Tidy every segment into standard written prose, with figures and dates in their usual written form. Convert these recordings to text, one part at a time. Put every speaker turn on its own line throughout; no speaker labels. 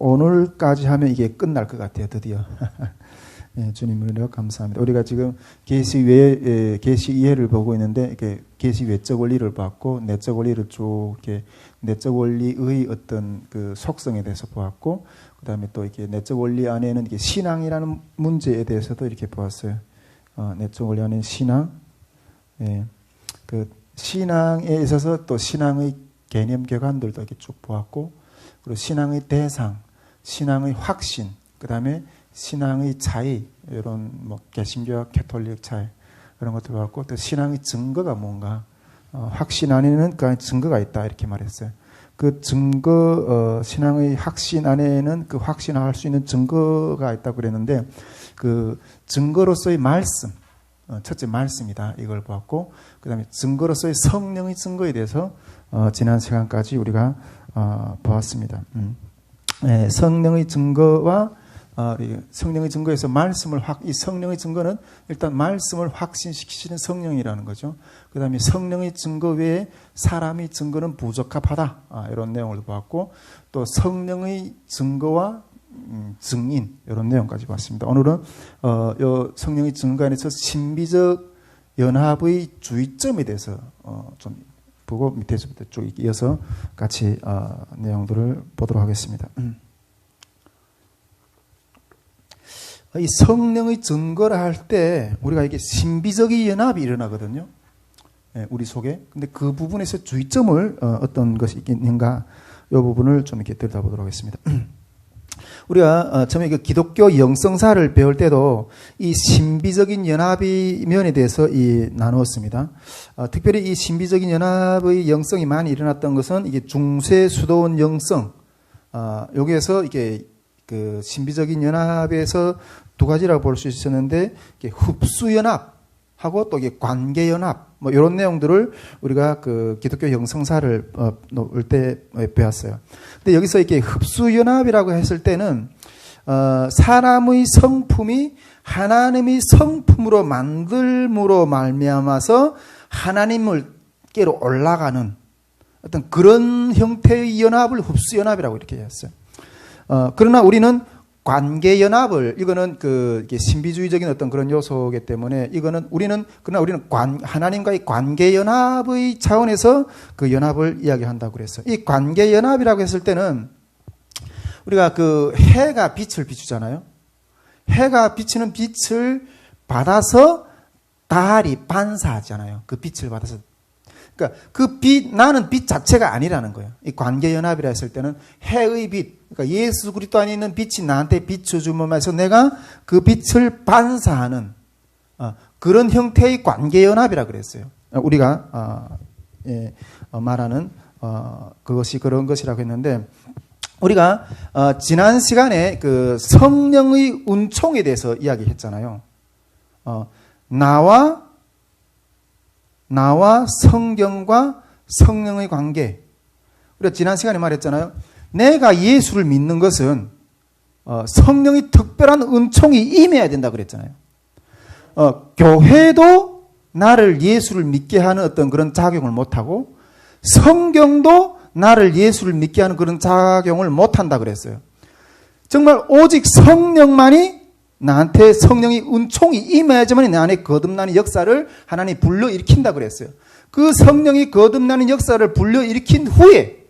오늘까지 하면 이게 끝날 것 같아요. 드디어. 예, 주님을 감사합니다. 우리가 지금 계시 이해를 보고 있는데 이렇게 계시 외적 원리를 봤고 내적 원리를 쭉 이렇게 내적 원리의 어떤 그 속성에 대해서 보았고 그다음에 또 이렇게 내적 원리 안에는 이렇게 신앙이라는 문제에 대해서도 이렇게 보았어요. 내적 원리 안에 신앙, 예, 그 신앙에 있어서 또 신앙의 개념 격안들도 이렇게 쭉 보았고 그리고 신앙의 대상, 신앙의 확신, 그다음에 신앙의 차이, 이런 뭐 개신교와 캐톨릭 차이 그런 것들 봤고 또 신앙의 증거가 뭔가 확신 안에는 그 증거가 있다 이렇게 말했어요. 그 증거 신앙의 확신 안에는 그 확신할 수 있는 증거가 있다고 그랬는데 그 증거로서의 말씀, 첫째 말씀이다 이걸 보았고 그다음에 증거로서의 성령의 증거에 대해서 지난 시간까지 우리가 보았습니다. 네, 성령의 증거와 성령의 증거에서 이 성령의 증거는 일단 말씀을 확신시키시는 성령이라는 거죠. 그 다음에 성령의 증거 외에 사람의 증거는 부적합하다. 이런 내용을 보았고 또 성령의 증거와 증인 이런 내용까지 봤습니다. 오늘은 이 성령의 증거 안에서 신비적 연합의 주의점에 대해서 좀 보고 밑에서부터 쭉 이어서 같이 내용들을 보도록 하겠습니다. 이 성령의 증거를 할 때 우리가 이게 신비적인 연합이 일어나거든요. 우리 속에. 근데 그 부분에서 주의점을 어떤 것이 있는가 이 부분을 좀 이렇게 들여다보도록 하겠습니다. 우리가 처음에 그 기독교 영성사를 배울 때도 이 신비적인 연합의 면에 대해서 나누었습니다. 특별히 이 신비적인 연합의 영성이 많이 일어났던 것은 이게 중세 수도원 영성. 여기에서 이게 그 신비적인 연합에서 두 가지라고 볼 수 있었는데 흡수 연합하고 또 이게 관계 연합 뭐 이런 내용들을 우리가 그 기독교 영성사를 놓을 때 배웠어요. 근데 여기서 이렇게 흡수 연합이라고 했을 때는 사람의 성품이 하나님의 성품으로 만들므로 말미암아서 하나님을께로 올라가는 어떤 그런 형태의 연합을 흡수 연합이라고 이렇게 했어요. 그러나 우리는 관계 연합을 이거는 그 신비주의적인 어떤 그런 요소이기 때문에 그러나 우리는 하나님과의 관계 연합의 차원에서 그 연합을 이야기한다고 그랬어요. 이 관계 연합이라고 했을 때는 우리가 그 해가 빛을 비추잖아요. 해가 비치는 빛을 받아서 달이 반사하잖아요. 그 빛을 받아서. 그러니까 나는 빛 자체가 아니라는 거예요. 이 관계 연합이라 했을 때는 해의 빛, 그러니까 예수 그리스도 안에 있는 빛이 나한테 비춰줌으로써 내가 그 빛을 반사하는 그런 형태의 관계 연합이라 그랬어요. 우리가 말하는 그것이 그런 것이라고 했는데 우리가 지난 시간에 그 성령의 은총에 대해서 이야기했잖아요. 나와 성경과 성령의 관계. 우리가 지난 시간에 말했잖아요. 내가 예수를 믿는 것은 성령의 특별한 은총이 임해야 된다 그랬잖아요. 교회도 나를 예수를 믿게 하는 어떤 그런 작용을 못하고 성경도 나를 예수를 믿게 하는 그런 작용을 못한다 그랬어요. 정말 오직 성령만이 나한테 성령의 은총이 임해야지만 내 안에 거듭나는 역사를 하나님이 불러일으킨다 그랬어요. 그 성령이 거듭나는 역사를 불러일으킨 후에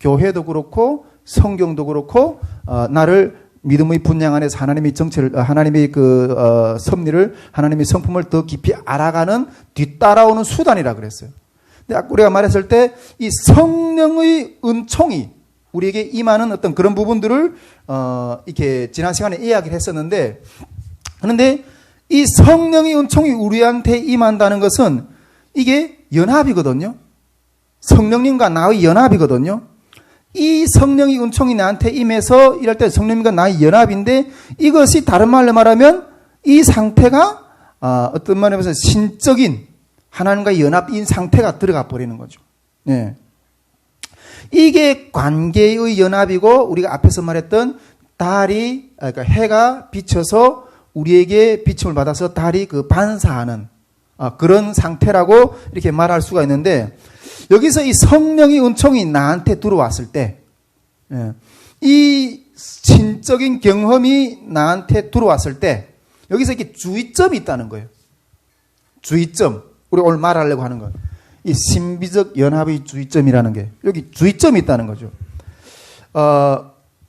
교회도 그렇고 성경도 그렇고 나를 믿음의 분량 안에서 하나님의 정체를 하나님의 그 섭리를 하나님의 성품을 더 깊이 알아가는 뒤따라오는 수단이라 그랬어요. 근데 아까 우리가 말했을 때 이 성령의 은총이 우리에게 임하는 어떤 그런 부분들을 이렇게 지난 시간에 이야기를 했었는데 그런데 이 성령의 은총이 우리한테 임한다는 것은 이게 연합이거든요. 성령님과 나의 연합이거든요. 이 성령의 은총이 나한테 임해서 이럴 때 성령님과 나의 연합인데 이것이 다른 말로 말하면 이 상태가 어떤 말에 비해서 신적인 하나님과의 연합인 상태가 들어가 버리는 거죠. 네. 이게 관계의 연합이고 우리가 앞에서 말했던 달이 그러니까 해가 비쳐서 우리에게 비침을 받아서 달이 그 반사하는 그런 상태라고 이렇게 말할 수가 있는데 여기서 이 성령의 은총이 나한테 들어왔을 때 이 신비적인 경험이 나한테 들어왔을 때 여기서 이렇게 주의점이 있다는 거예요. 주의점. 우리 오늘 말하려고 하는 건 이 신비적 연합의 주의점이라는 게 여기 주의점이 있다는 거죠.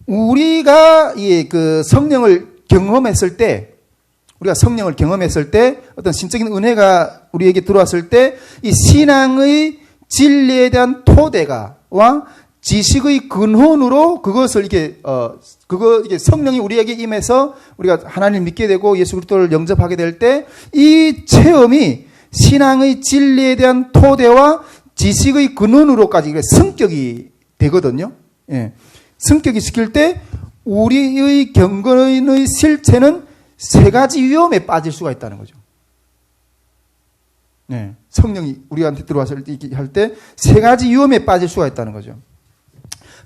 우리가 그 성령을 경험했을 때, 우리가 성령을 경험했을 때 어떤 신적인 은혜가 우리에게 들어왔을 때 이 신앙의 진리에 대한 토대가와 지식의 근원으로 그것을 이게 성령이 우리에게 임해서 우리가 하나님을 믿게 되고 예수 그리스도를 영접하게 될 때 이 체험이 신앙의 진리에 대한 토대와 지식의 근원으로까지 성격이 되거든요. 예. 성격이 시킬 때 우리의 경건의 실체는 세 가지 위험에 빠질 수가 있다는 거죠. 네. 성령이 우리한테 들어왔을 때 할 때 세 가지 위험에 빠질 수가 있다는 거죠.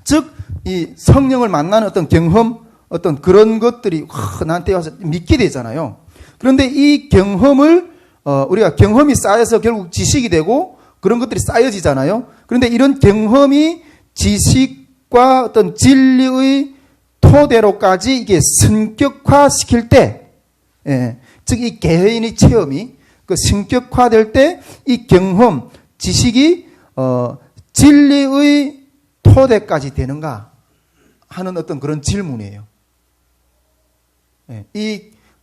즉, 이 성령을 만나는 어떤 경험, 어떤 그런 것들이 나한테 와서 믿게 되잖아요. 그런데 이 경험을 우리가 경험이 쌓여서 결국 지식이 되고 그런 것들이 쌓여지잖아요. 그런데 이런 경험이 지식과 어떤 진리의 토대로까지 이게 성격화시킬 때, 예, 즉 이 개인의 체험이 그 성격화될 때 이 경험, 지식이 진리의 토대까지 되는가 하는 어떤 그런 질문이에요. 예,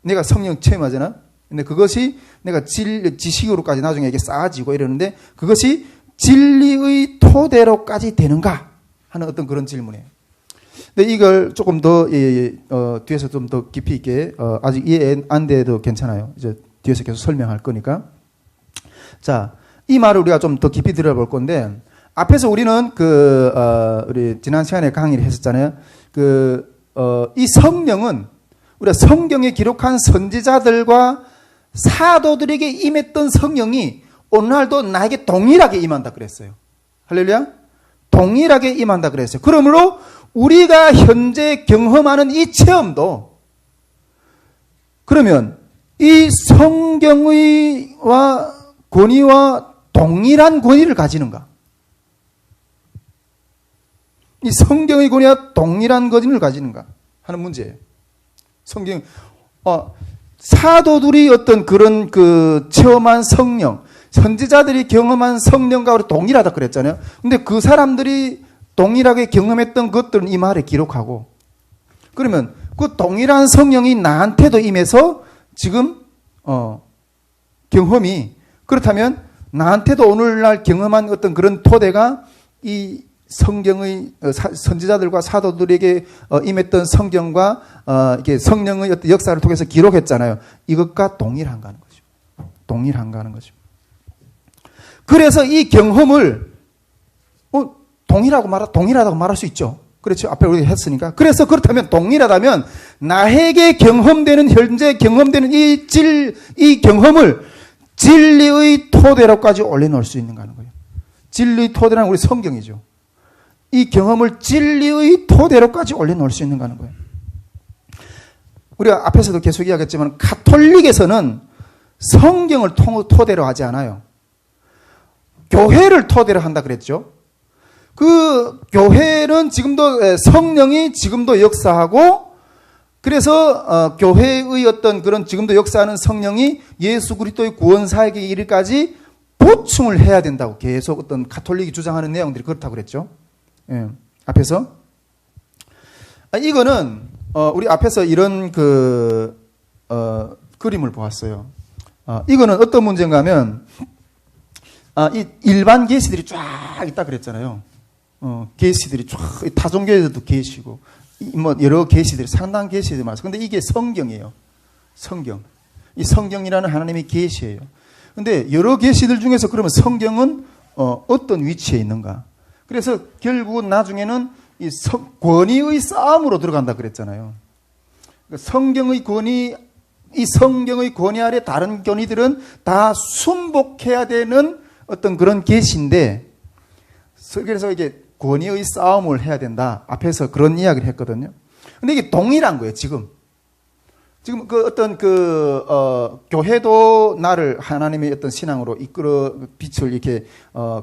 내가 성령 체험하잖아. 근데 그것이 내가 지식으로까지 나중에 이게 쌓아지고 이러는데 그것이 진리의 토대로까지 되는가 하는 어떤 그런 질문이에요. 근데 이걸 조금 더 뒤에서 좀 더 깊이 있게 아직 이해 안 돼도 괜찮아요. 이제 뒤에서 계속 설명할 거니까. 자, 이 말을 우리가 좀 더 깊이 들어볼 건데 앞에서 우리는 우리 지난 시간에 강의를 했었잖아요. 이 성령은 우리가 성경에 기록한 선지자들과 사도들에게 임했던 성령이 오늘날도 나에게 동일하게 임한다 그랬어요. 할렐루야? 동일하게 임한다 그랬어요. 그러므로 우리가 현재 경험하는 이 체험도 그러면 이 성경의 권위와 동일한 권위를 가지는가? 이 성경의 권위와 동일한 권위를 가지는가 하는 문제예요. 성경 사도들이 어떤 그런 체험한 성령, 선지자들이 경험한 성령과 동일하다 그랬잖아요. 근데 그 사람들이 동일하게 경험했던 것들은 이 말에 기록하고 그러면 그 동일한 성령이 나한테도 임해서 지금 경험이 그렇다면 나한테도 오늘날 경험한 어떤 그런 토대가 이 성경의 선지자들과 사도들에게 임했던 성경과 이게 성령의 어떤 역사를 통해서 기록했잖아요. 이것과 동일한가 하는 거죠. 동일한가 하는 거죠. 그래서 이 경험을 동일하다고 말할 수 있죠. 그렇죠. 앞에 우리가 했으니까. 그래서 그렇다면 동일하다면 나에게 경험되는 현재 경험되는 이 경험을 진리의 토대로까지 올려놓을 수 있는가 하는 거예요. 진리의 토대란 우리 성경이죠. 이 경험을 진리의 토대로까지 올려놓을 수 있는가 하는 거예요. 우리가 앞에서도 계속 이야기했지만 가톨릭에서는 성경을 토대로 하지 않아요. 교회를 토대로 한다 그랬죠. 그 교회는 지금도 성령이 지금도 역사하고 그래서 교회의 어떤 그런 지금도 역사하는 성령이 예수 그리스도의 구원사에게 이르기까지 보충을 해야 된다고 계속 어떤 가톨릭이 주장하는 내용들이 그렇다고 그랬죠. 예, 앞에서 이거는 우리 앞에서 이런 그림을 보았어요. 이거는 어떤 문제인가 하면 이 일반 계시들이 쫙 있다 그랬잖아요. 계시들이 쫙 타종교에도 계시고 뭐 여러 계시들이 상당한 계시들이 많아요. 근데 이게 성경이에요. 성경. 이 성경이라는 하나님의 계시예요. 근데 여러 계시들 중에서 그러면 성경은 어떤 위치에 있는가? 그래서 결국은 나중에는 이 권위의 싸움으로 들어간다 그랬잖아요. 성경의 권위, 이 성경의 권위 아래 다른 권위들은 다 순복해야 되는 어떤 그런 계시인데, 그래서 이게 권위의 싸움을 해야 된다. 앞에서 그런 이야기를 했거든요. 근데 이게 동일한 거예요, 지금. 지금 교회도 나를 하나님의 어떤 신앙으로 이끌어 빛을 이렇게,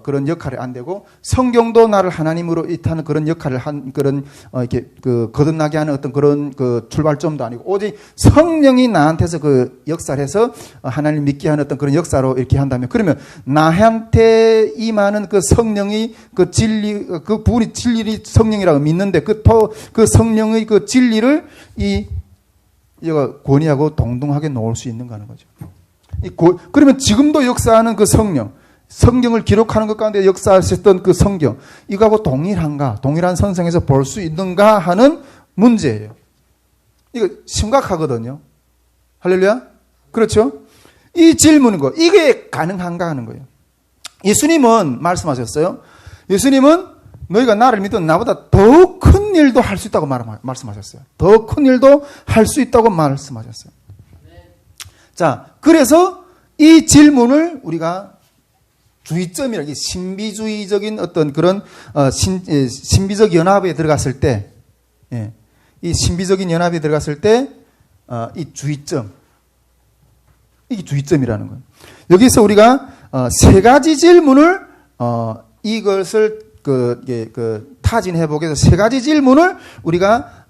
그런 역할을 안 되고, 성경도 나를 하나님으로 이타는 그런 역할을 한, 이렇게, 거듭나게 하는 어떤 그런 출발점도 아니고, 오직 성령이 나한테서 역사를 해서 하나님 믿게 하는 어떤 그런 역사로 이렇게 한다면, 그러면 나한테 임하는 성령의 진리, 부분이 진리 성령이라고 믿는데, 그 성령의 진리를 이거 권위하고 동등하게 놓을 수 있는가 하는 거죠. 그러면 지금도 역사하는 성경을 기록하는 것 가운데 역사하셨던 성경, 이거하고 동일한 선상에서 볼 수 있는가 하는 문제예요. 이거 심각하거든요. 할렐루야? 그렇죠? 이 질문인 거, 이게 가능한가 하는 거예요. 예수님은 말씀하셨어요. 예수님은 너희가 나를 믿으면 나보다 더 큰 일도 할 수 있다고 말씀하셨어요. 더 큰 일도 할 수 있다고 말씀하셨어요. 자, 그래서 이 질문을 우리가 주의점이라고, 신비주의적인 어떤 그런 신비적 연합에 들어갔을 때, 이 신비적인 연합에 들어갔을 때, 이 주의점, 이게 주의점이라는 거예요. 여기서 우리가 세 가지 질문을 이것을 타진 회복에서 세 가지 질문을 우리가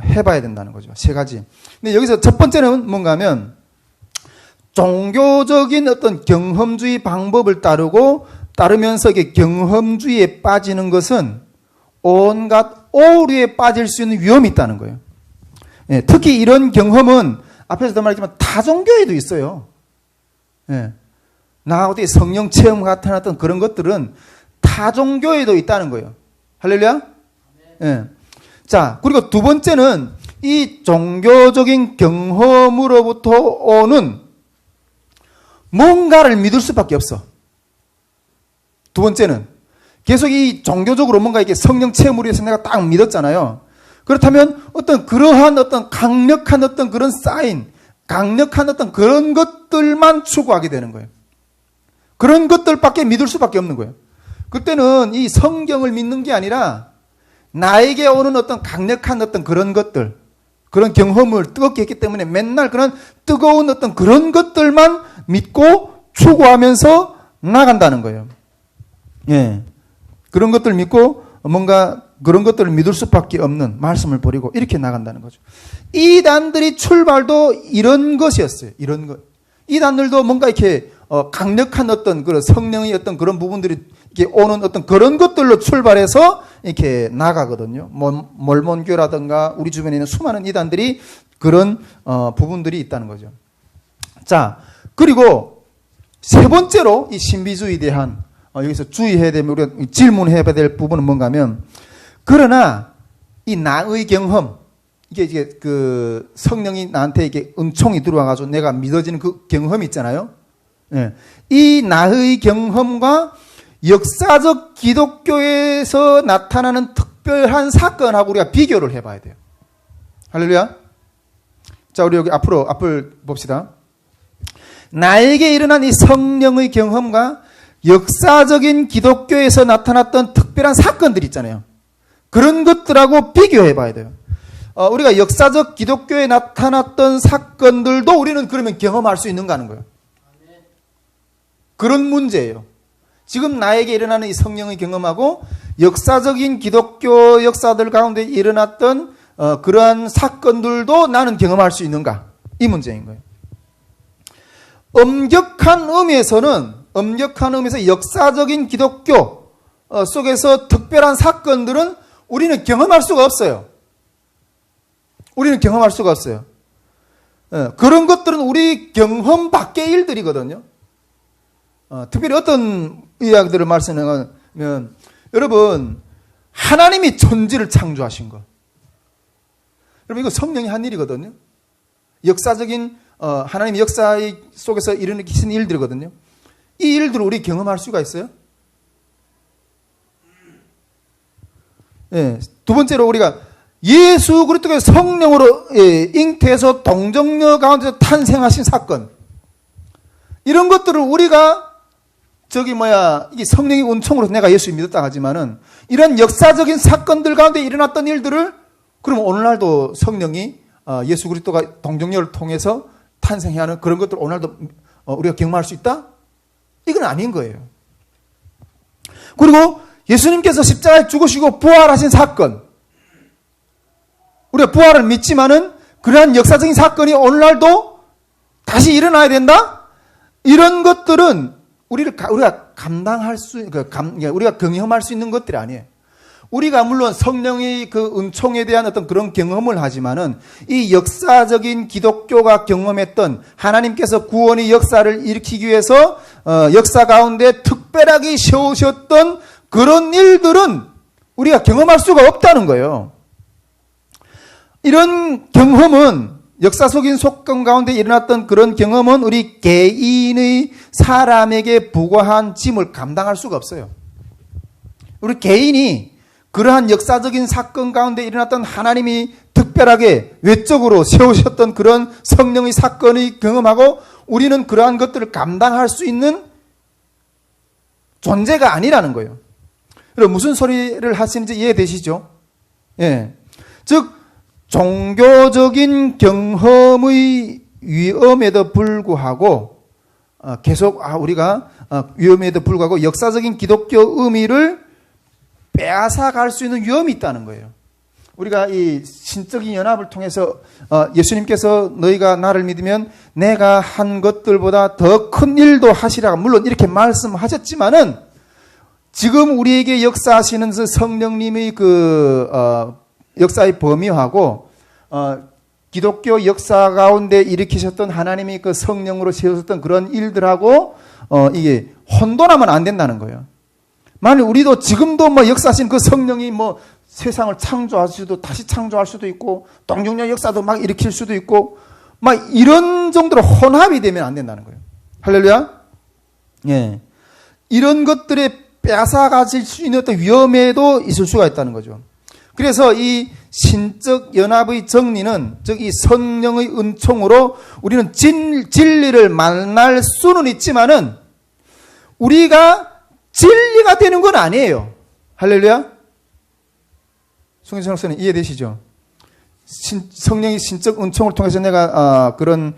해봐야 된다는 거죠. 세 가지. 근데 여기서 첫 번째는 뭔가 하면, 종교적인 어떤 경험주의 방법을 따르면서 이게 경험주의에 빠지는 것은 온갖 오류에 빠질 수 있는 위험이 있다는 거예요. 특히 이런 경험은 앞에서도 말했지만 타종교에도 있어요. 나 어디 성령 체험 같은 어떤 그런 것들은 타종교에도 있다는 거예요. 할렐루야? 네. 자, 그리고 두 번째는 이 종교적인 경험으로부터 오는 뭔가를 믿을 수밖에 없어. 두 번째는 계속 이 종교적으로 뭔가 이렇게 성령 체험으로 해서 내가 딱 믿었잖아요. 그렇다면 그러한 강력한 그런 사인, 강력한 그런 것들만 추구하게 되는 거예요. 그런 것들밖에 믿을 수밖에 없는 거예요. 그때는 이 성경을 믿는 게 아니라 나에게 오는 강력한 그런 것들, 그런 경험을 뜨겁게 했기 때문에 맨날 그런 뜨거운 그런 것들만 믿고 추구하면서 나간다는 거예요. 그런 것들 믿고 뭔가 그런 것들을 믿을 수밖에 없는 말씀을 버리고 이렇게 나간다는 거죠. 이단들이 출발도 이런 것이었어요. 이런 것. 이단들도 뭔가 이렇게 강력한 그런 성령의 그런 부분들이 이렇게 오는 그런 것들로 출발해서 이렇게 나가거든요. 몰몬교라든가 우리 주변에 있는 수많은 이단들이 그런 부분들이 있다는 거죠. 자, 그리고 세 번째로 이 신비주의에 대한 여기서 주의해야 되면 우리가 질문해야 될 부분은 뭔가 하면, 그러나 이 나의 경험, 이게 성령이 나한테 이게 은총이 들어와가지고 내가 믿어지는 그 경험이 있잖아요. 이 나의 경험과 역사적 기독교에서 나타나는 특별한 사건하고 우리가 비교를 해봐야 돼요. 할렐루야. 자, 우리 여기 앞을 봅시다. 나에게 일어난 이 성령의 경험과 역사적인 기독교에서 나타났던 특별한 사건들 있잖아요. 그런 것들하고 비교해 봐야 돼요. 우리가 역사적 기독교에 나타났던 사건들도 우리는 그러면 경험할 수 있는가 하는 거예요. 그런 문제예요. 지금 나에게 일어나는 이 성령의 경험하고 역사적인 기독교 역사들 가운데 일어났던 그러한 사건들도 나는 경험할 수 있는가? 이 문제인 거예요. 엄격한 의미에서 역사적인 기독교 속에서 특별한 사건들은 우리는 경험할 수가 없어요. 우리는 경험할 수가 없어요. 그런 것들은 우리 경험 밖의 일들이거든요. 특별히 어떤 이야기들을 말씀하면, 여러분, 하나님이 천지를 창조하신 것. 여러분, 이거 성령이 한 일이거든요. 역사적인 하나님의 역사 속에서 일으키신 일들이거든요. 이 일들을 우리 경험할 수가 있어요? 두 번째로 우리가 예수 그리스도의 성령으로 잉태해서 동정녀 가운데서 탄생하신 사건, 이런 것들을 우리가 이게 성령의 은총으로 내가 예수 믿었다 하지만은, 이런 역사적인 사건들 가운데 일어났던 일들을 그럼 오늘날도 성령이 예수 그리스도가 동정녀를 통해서 탄생해야 하는 그런 것들 오늘도 우리가 경험할 수 있다? 이건 아닌 거예요. 그리고 예수님께서 십자가에 죽으시고 부활하신 사건, 우리가 부활을 믿지만은 그러한 역사적인 사건이 오늘날도 다시 일어나야 된다? 이런 것들은 우리가 감당할 수, 우리가 경험할 수 있는 것들이 아니에요. 우리가 물론 성령의 그 은총에 대한 어떤 그런 경험을 하지만은 이 역사적인 기독교가 경험했던 하나님께서 구원의 역사를 일으키기 위해서 역사 가운데 특별하게 세우셨던 그런 일들은 우리가 경험할 수가 없다는 거예요. 이런 경험은 역사적인 속경 가운데 일어났던 그런 경험은 우리 개인의 사람에게 부과한 짐을 감당할 수가 없어요. 우리 개인이 그러한 역사적인 사건 가운데 일어났던 하나님이 특별하게 외적으로 세우셨던 그런 성령의 사건을 경험하고 우리는 그러한 것들을 감당할 수 있는 존재가 아니라는 거예요. 그럼 무슨 소리를 하시는지 이해되시죠? 예. 즉, 종교적인 경험의 위험에도 불구하고 계속 우리가 위험에도 불구하고 역사적인 기독교 의미를 빼앗아갈 수 있는 위험이 있다는 거예요. 우리가 이 신적인 연합을 통해서 예수님께서 너희가 나를 믿으면 내가 한 것들보다 더 큰 일도 하시라 물론 이렇게 말씀하셨지만은 지금 우리에게 역사하시는 성령님의 역사의 범위하고 기독교 역사 가운데 일으키셨던 하나님이 그 성령으로 세우셨던 그런 일들하고 이게 혼돈하면 안 된다는 거예요. 만약 우리도 지금도 역사하신 그 성령이 세상을 창조할 수도 다시 창조할 수도 있고 동정녀 역사도 막 일으킬 수도 있고 이런 정도로 혼합이 되면 안 된다는 거예요. 할렐루야. 예. 이런 것들에 빼앗아 가질 수 있는 어떤 위험에도 있을 수가 있다는 거죠. 그래서 이 신적 연합의 정리는 즉 이 성령의 은총으로 우리는 진리를 만날 수는 있지만은 우리가 진리가 되는 건 아니에요. 할렐루야. 송혜선 목사님 이해되시죠? 성령의 신적 은총을 통해서 내가 그런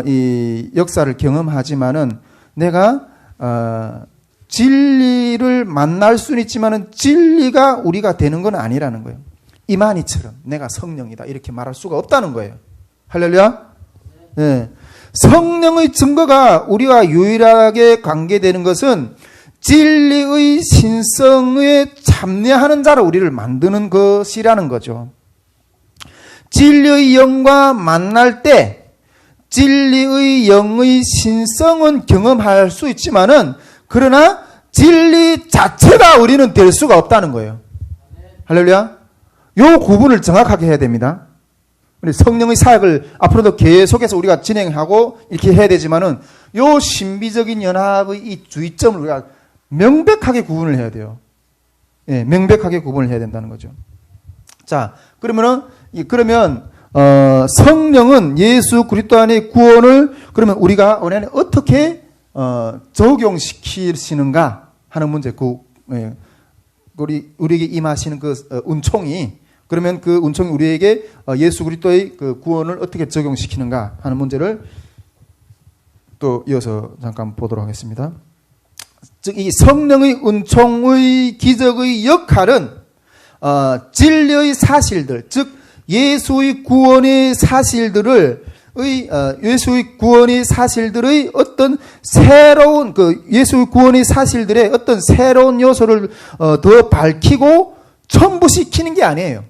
이 역사를 경험하지만은 내가 진리를 만날 수는 있지만은 진리가 우리가 되는 건 아니라는 거예요. 이만희처럼 내가 성령이다 이렇게 말할 수가 없다는 거예요. 할렐루야. 네. 성령의 증거가 우리가 유일하게 관계되는 것은 진리의 신성에 참여하는 자로 우리를 만드는 것이라는 거죠. 진리의 영과 만날 때 진리의 영의 신성은 경험할 수 있지만은 그러나 진리 자체가 우리는 될 수가 없다는 거예요. 할렐루야. 요 구분을 정확하게 해야 됩니다. 우리 성령의 사역을 앞으로도 계속해서 우리가 진행하고 이렇게 해야 되지만은 요 신비적인 연합의 이 주의점을 우리가 명백하게 구분을 해야 돼요. 예, 명백하게 구분을 해야 된다는 거죠. 자, 그러면 성령은 예수 그리스도 안의 구원을 그러면 우리가 원하는 어떻게 적용시키시는가 하는 문제, 우리에게 임하시는 그 은총이 그러면 그 은총이 우리에게 예수 그리스도의 그 구원을 어떻게 적용시키는가 하는 문제를 또 이어서 잠깐 보도록 하겠습니다. 즉, 이 성령의 은총의 기적의 역할은 진리의 사실들, 즉 예수의 구원의 사실들의 어떤 새로운 예수의 구원의 사실들의 어떤 새로운 요소를 더 밝히고 첨부시키는 게 아니에요.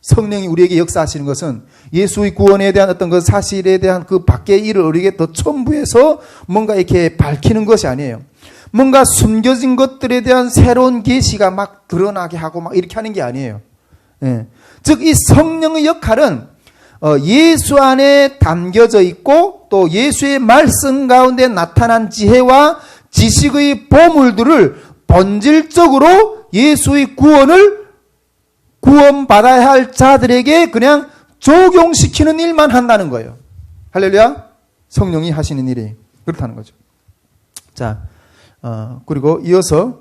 성령이 우리에게 역사하시는 것은 예수의 구원에 대한 어떤 그 사실에 대한 그 밖의 일을 우리에게 더 첨부해서 뭔가 이렇게 밝히는 것이 아니에요. 뭔가 숨겨진 것들에 대한 새로운 계시가 막 드러나게 하고 막 이렇게 하는 게 아니에요. 예. 즉, 이 성령의 역할은 예수 안에 담겨져 있고 또 예수의 말씀 가운데 나타난 지혜와 지식의 보물들을 본질적으로 예수의 구원받아야 할 자들에게 그냥 적용시키는 일만 한다는 거예요. 할렐루야. 성령이 하시는 일이 그렇다는 거죠. 자, 그리고 이어서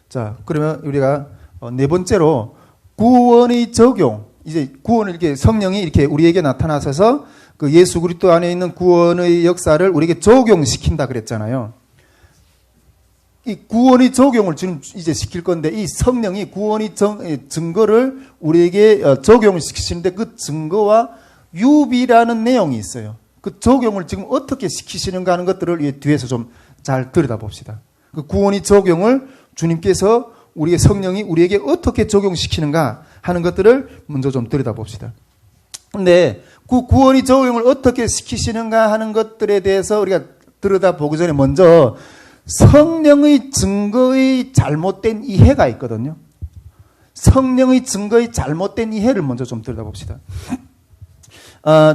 자, 그러면 우리가 네 번째로 구원의 적용. 이제 구원을 이렇게 성령이 이렇게 우리에게 나타나셔서 그 예수 그리스도 안에 있는 구원의 역사를 우리에게 적용시킨다 그랬잖아요. 이 구원의 적용을 지금 이제 시킬 건데 이 성령이 구원의 증거를 우리에게 적용시키시는데 그 증거와 유비라는 내용이 있어요. 그 적용을 지금 어떻게 시키시는가 하는 것들을 뒤에서 좀 잘 들여다봅시다. 그 구원의 적용을 주님께서 우리의 성령이 우리에게 어떻게 적용시키는가 하는 것들을 먼저 좀 들여다봅시다. 근데 그 구원의 적용을 어떻게 시키시는가 하는 것들에 대해서 우리가 들여다보기 전에 먼저 성령의 증거의 잘못된 이해가 있거든요. 성령의 증거의 잘못된 이해를 먼저 좀 들여다봅시다.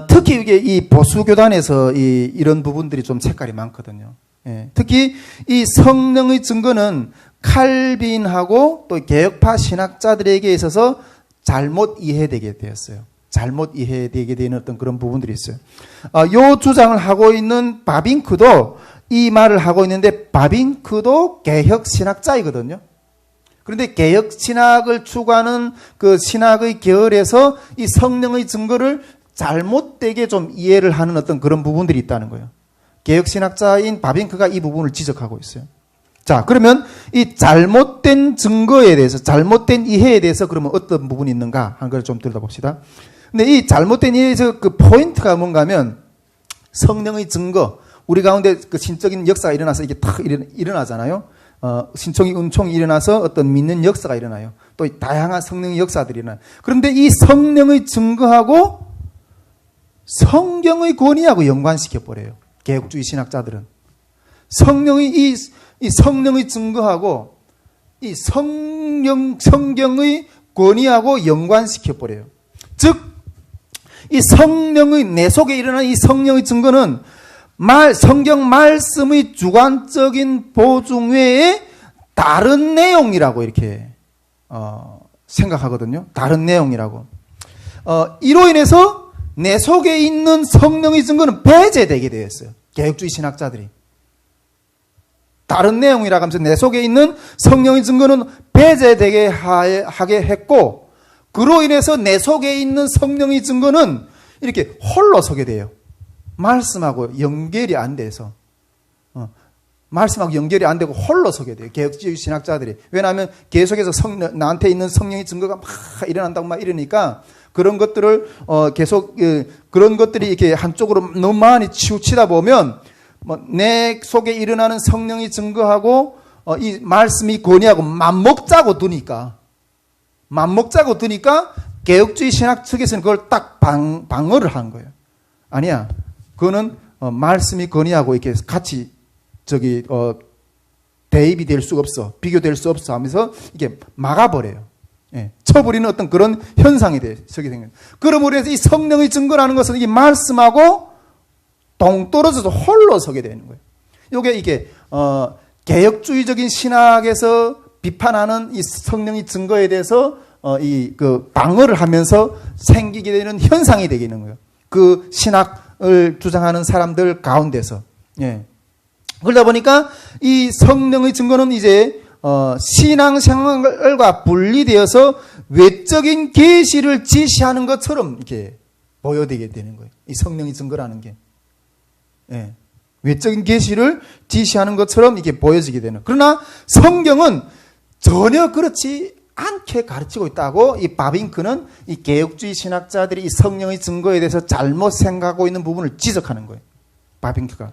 특히 이게 이 보수교단에서 이런 부분들이 좀 색깔이 많거든요. 예, 특히 이 성령의 증거는 칼빈하고 또 개혁파 신학자들에게 있어서 잘못 이해되게 되었어요. 잘못 이해되게 되는 어떤 그런 부분들이 있어요. 요 주장을 하고 있는 바빙크도 이 말을 하고 있는데 바빙크도 개혁 신학자이거든요. 그런데 개혁 신학을 추구하는 그 신학의 계열에서 이 성령의 증거를 잘못되게 좀 이해를 하는 어떤 그런 부분들이 있다는 거예요. 개혁신학자인 바빙크가 이 부분을 지적하고 있어요. 자, 그러면 이 잘못된 증거에 대해서, 잘못된 이해에 대해서 그러면 어떤 부분이 있는가 하는 걸 좀 들여다봅시다. 근데 이 잘못된 이해에서 그 포인트가 뭔가 하면 성령의 증거, 우리 가운데 그 신적인 역사가 일어나서 이게 탁 일어나잖아요. 신청이, 은총이 일어나서 어떤 믿는 역사가 일어나요. 또 다양한 성령의 역사들이 일어나요. 그런데 이 성령의 증거하고 성경의 권위하고 연관시켜버려요. 개혁주의 신학자들은. 성령의 성령의 증거하고 이 성경의 권위하고 연관시켜버려요. 즉, 이 성령의, 내 속에 일어난 이 성령의 증거는 성경 말씀의 주관적인 보증 외에 다른 내용이라고 이렇게, 생각하거든요. 다른 내용이라고. 이로 인해서 내 속에 있는 성령의 증거는 배제되게 되었어요. 개혁주의 신학자들이. 다른 내용이라고 하면서 내 속에 있는 성령의 증거는 배제되게 하게 했고, 그로 인해서 내 속에 있는 성령의 증거는 이렇게 홀로 서게 돼요. 말씀하고 연결이 안 돼서. 말씀하고 연결이 안 되고 홀로 서게 돼요. 개혁주의 신학자들이. 왜냐하면 계속해서 나한테 있는 성령의 증거가 막 일어난다고 막 이러니까 그런 것들을 계속 그런 것들이 이렇게 한쪽으로 너무 많이 치우치다 보면 내 속에 일어나는 성령의 증거하고 이 말씀이 권위하고 맞먹자고 두니까 개혁주의 신학 측에서는 그걸 딱 방어를 한 거예요. 아니야. 그거는 말씀이 권위하고 이렇게 같이 대입이 될 수가 없어. 비교될 수 없어 하면서 이게 막아버려요. 예, 쳐버리는 어떤 그런 현상이 서게 된 거예요. 그러므로 해서 이 성령의 증거라는 것은 이 말씀하고 동떨어져서 홀로 서게 되는 거예요. 이게 개혁주의적인 신학에서 비판하는 이 성령의 증거에 대해서 방어를 하면서 생기게 되는 현상이 되는 거예요. 그 신학을 주장하는 사람들 가운데서. 예. 그러다 보니까 이 성령의 증거는 이제 신앙생활과 분리되어서 외적인 계시를 지시하는 것처럼 이렇게 보여되게 되는 거예요. 이 성령의 증거라는 게. 예. 외적인 계시를 지시하는 것처럼 이렇게 보여지게 되는. 그러나 성경은 전혀 그렇지 않게 가르치고 있다고 이 바빙크는 이 개혁주의 신학자들이 이 성령의 증거에 대해서 잘못 생각하고 있는 부분을 지적하는 거예요. 바빙크가.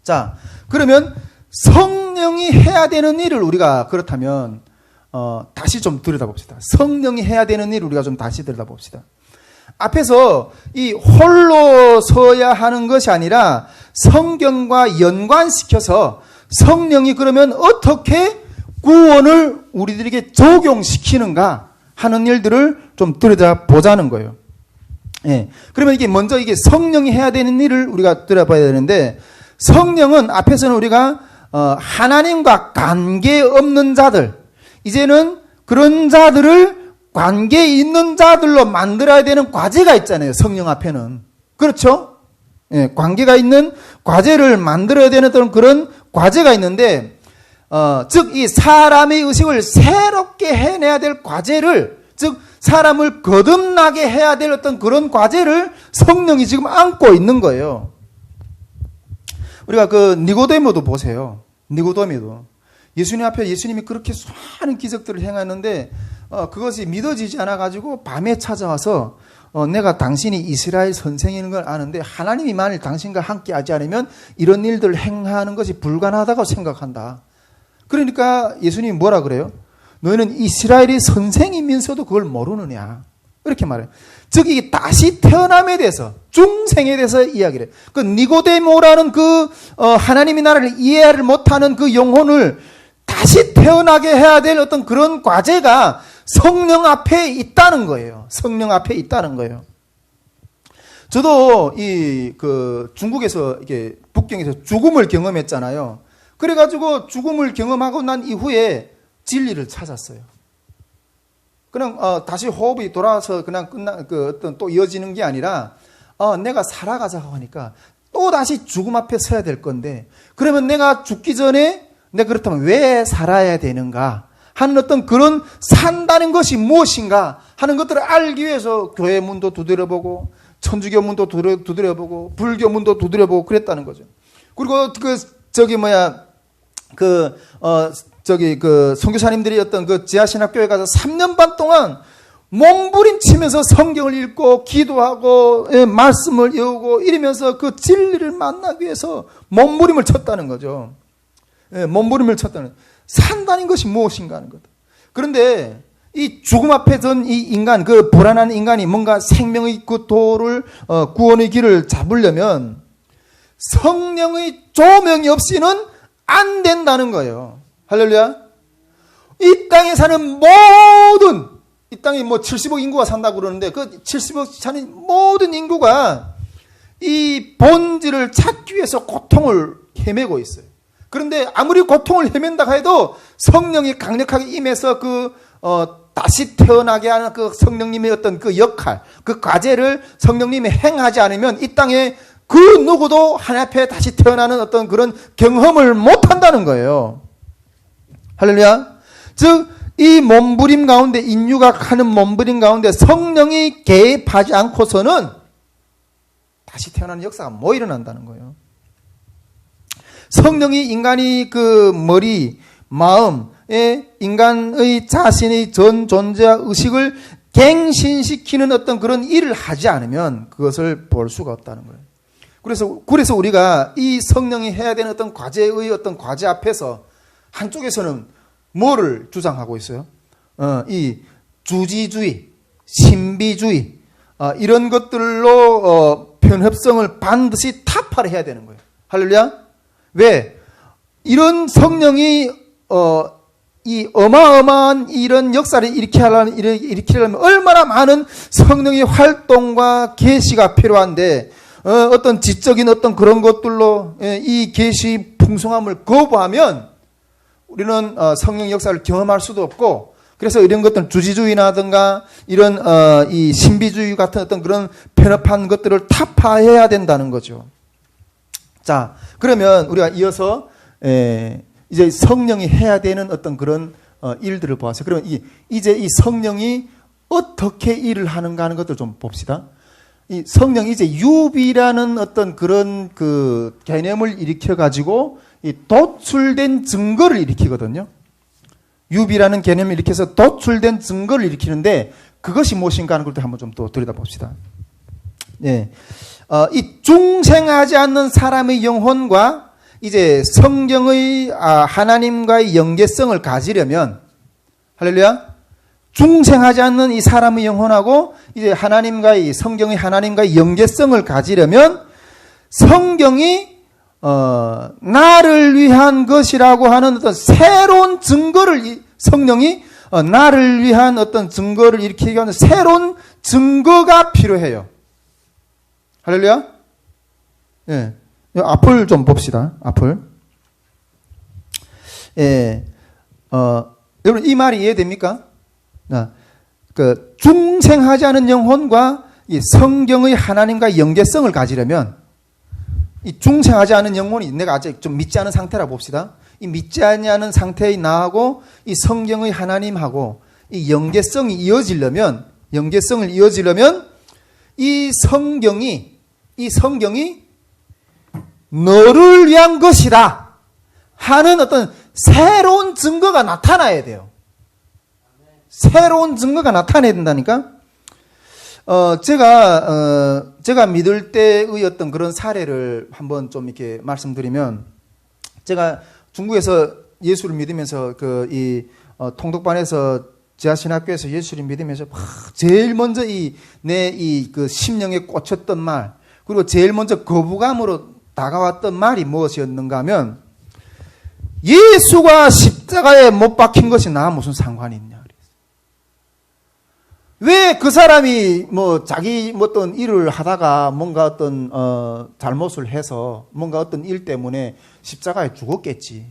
자, 그러면 성령이 해야 되는 일을 우리가 그렇다면 다시 좀 들여다봅시다. 성령이 해야 되는 일을 우리가 좀 다시 들여다봅시다. 앞에서 이 홀로 서야 하는 것이 아니라 성경과 연관시켜서 성령이 그러면 어떻게 구원을 우리들에게 적용시키는가 하는 일들을 좀 들여다보자는 거예요. 예. 그러면 이게 먼저 이게 성령이 해야 되는 일을 우리가 들여다봐야 되는데, 성령은 앞에서는 우리가 하나님과 관계없는 자들, 이제는 그런 자들을 관계 있는 자들로 만들어야 되는 과제가 있잖아요. 성령 앞에는. 그렇죠? 예, 관계가 있는 과제를 만들어야 되는 그런 과제가 있는데, 즉 이 사람의 의식을 새롭게 해내야 될 과제를, 즉 사람을 거듭나게 해야 될 어떤 그런 과제를 성령이 지금 안고 있는 거예요. 우리가 그 니고데모도 보세요. 니고데모도 예수님 앞에 예수님이 그렇게 수많은 기적들을 행하는데 그것이 믿어지지 않아 가지고 밤에 찾아와서 내가 당신이 이스라엘 선생인 걸 아는데 하나님이 만일 당신과 함께 하지 않으면 이런 일들을 행하는 것이 불가능하다고 생각한다. 그러니까 예수님이 뭐라 그래요? 너희는 이스라엘의 선생이면서도 그걸 모르느냐. 이렇게 말해요. 즉, 이 다시 태어남에 대해서, 중생에 대해서 이야기를 해요. 그 니고데모라는 하나님의 나라를 이해를 못하는 그 영혼을 다시 태어나게 해야 될 어떤 그런 과제가 성령 앞에 있다는 거예요. 성령 앞에 있다는 거예요. 저도 중국에서, 이게 북경에서 죽음을 경험했잖아요. 그래가지고 죽음을 경험하고 난 이후에 진리를 찾았어요. 그냥 다시 호흡이 돌아와서 그냥 또 이어지는 게 아니라 내가 살아가자고 하니까 또 다시 죽음 앞에 서야 될 건데, 그러면 내가 죽기 전에 내가 그렇다면 왜 살아야 되는가 하는 어떤 그런 산다는 것이 무엇인가 하는 것들을 알기 위해서 교회 문도 두드려보고 천주교 문도 두드려보고 불교 문도 두드려보고 그랬다는 거죠. 그리고 선교사님들이 어떤 지하신학교에 가서 3년 반 동안 몸부림치면서 성경을 읽고 기도하고 말씀을 외우고 이러면서 그 진리를 만나기 위해서 몸부림을 쳤다는 거죠. 몸부림을 쳤다는, 산다는 것이 무엇인가 하는 것. 그런데 이 죽음 앞에 선 이 인간, 그 불안한 인간이 뭔가 생명의 그 도를, 구원의 길을 잡으려면 성령의 조명이 없이는 안 된다는 거예요. 할렐루야. 이 땅에 사는 이 땅에 70억 인구가 산다고 그러는데 그 70억 사는 모든 인구가 이 본질을 찾기 위해서 고통을 헤매고 있어요. 그런데 아무리 고통을 헤맨다 해도 성령이 강력하게 임해서 다시 태어나게 하는 그 성령님의 어떤 그 역할, 그 과제를 성령님이 행하지 않으면 이 땅에 그 누구도 하나님 앞에 다시 태어나는 어떤 그런 경험을 못 한다는 거예요. 할렐루야. 즉, 이 몸부림 가운데, 인류가 하는 몸부림 가운데 성령이 개입하지 않고서는 다시 태어나는 역사가 못 일어난다는 거예요. 성령이 인간이 그 머리, 마음에 인간의 자신의 전 존재와 의식을 갱신시키는 어떤 그런 일을 하지 않으면 그것을 볼 수가 없다는 거예요. 그래서 우리가 이 성령이 해야 되는 어떤 과제의 어떤 과제 앞에서 한쪽에서는 뭐를 주장하고 있어요? 이 주지주의, 신비주의, 이런 것들로 편협성을 반드시 타파를 해야 되는 거예요. 할렐루야. 왜? 이런 성령이 이 어마어마한 이런 역사를 일으키려면 얼마나 많은 성령의 활동과 계시가 필요한데 어떤 지적인 어떤 그런 것들로 이 계시 풍성함을 거부하면 우리는 성령 역사를 경험할 수도 없고, 그래서 이런 것들은 주지주의라든가 이런 이 신비주의 같은 어떤 그런 편협한 것들을 타파해야 된다는 거죠. 자, 그러면 우리가 이어서 이제 성령이 해야 되는 어떤 그런 일들을 보았어요. 그러면 이제 이 성령이 어떻게 일을 하는가 하는 것들 좀 봅시다. 이 성령이 이제 유비라는 어떤 그런 그 개념을 일으켜 가지고 이 도출된 증거를 일으키거든요. 유비라는 개념을 일으켜서 도출된 증거를 일으키는데 그것이 무엇인가 하는 것도 한번 좀 또 들여다봅시다. 네. 이 중생하지 않는 사람의 영혼과 이제 성경의 하나님과의 연계성을 가지려면, 할렐루야, 중생하지 않는 이 사람의 영혼하고 이제 하나님과의, 성경의 하나님과의 연계성을 가지려면 성경이 나를 위한 것이라고 하는 어떤 새로운 증거를, 성령이 나를 위한 어떤 증거를 일으키기 위한 새로운 증거가 필요해요. 할렐루야. 예. 앞을 좀 봅시다. 앞을. 예. 여러분, 이 말이 이해됩니까? 그 중생하지 않은 영혼과 이 성경의 하나님과 연계성을 가지려면, 이 중생하지 않은 영혼이, 내가 아직 좀 믿지 않은 상태라 봅시다. 이 믿지 아니하는 상태의 나하고 이 성경의 하나님하고 이 연계성을 이어지려면 이 성경이 너를 위한 것이다 하는 어떤 새로운 증거가 나타나야 돼요. 새로운 증거가 나타나야 된다니까. 제가 믿을 때의 어떤 그런 사례를 한번 좀 이렇게 말씀드리면, 제가 중국에서 예수를 믿으면서 통독반에서 지하신학교에서 예수를 믿으면서 제일 먼저 내 심령에 꽂혔던 말, 그리고 제일 먼저 거부감으로 다가왔던 말이 무엇이었는가 하면, 예수가 십자가에 못 박힌 것이 나와 무슨 상관이 있냐. 왜 그 사람이 자기 어떤 일을 하다가 뭔가 어떤 잘못을 해서 뭔가 어떤 일 때문에 십자가에 죽었겠지.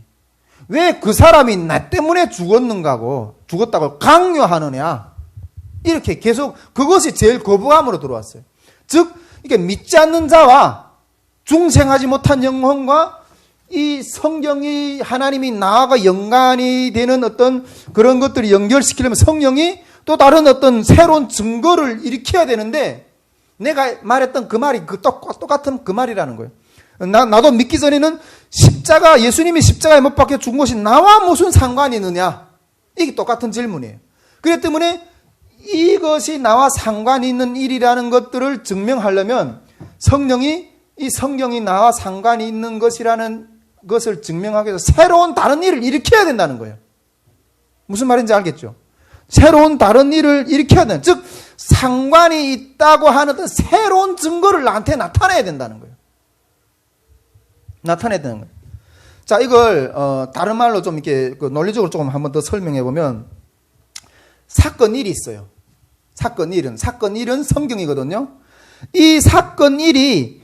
왜 그 사람이 나 때문에 죽었다고 강요하느냐. 이렇게 계속 그것이 제일 거부감으로 들어왔어요. 즉 이게 믿지 않는 자와 중생하지 못한 영혼과 이 성경이 하나님이 나와 연관이 되는 어떤 그런 것들을 연결시키려면 성령이 또 다른 어떤 새로운 증거를 일으켜야 되는데, 내가 말했던 그 말이 똑같은 그 말이라는 거예요. 나도 믿기 전에는 예수님이 십자가에 못 박혀 죽은 것이 나와 무슨 상관이 있느냐? 이게 똑같은 질문이에요. 그렇기 때문에 이것이 나와 상관이 있는 일이라는 것들을 증명하려면 이 성경이 나와 상관이 있는 것이라는 것을 증명하기 위해서 새로운 다른 일을 일으켜야 된다는 거예요. 무슨 말인지 알겠죠? 새로운 다른 일을 일으켜야 되는, 즉 상관이 있다고 하는 어떤 새로운 증거를 나한테 나타내야 된다는 거예요. 나타내야 되는 거예요. 자, 이걸 다른 말로 좀 이렇게 논리적으로 조금 한번 더 설명해 보면, 사건 1이 있어요. 사건 1은 성경이거든요. 이 사건 1이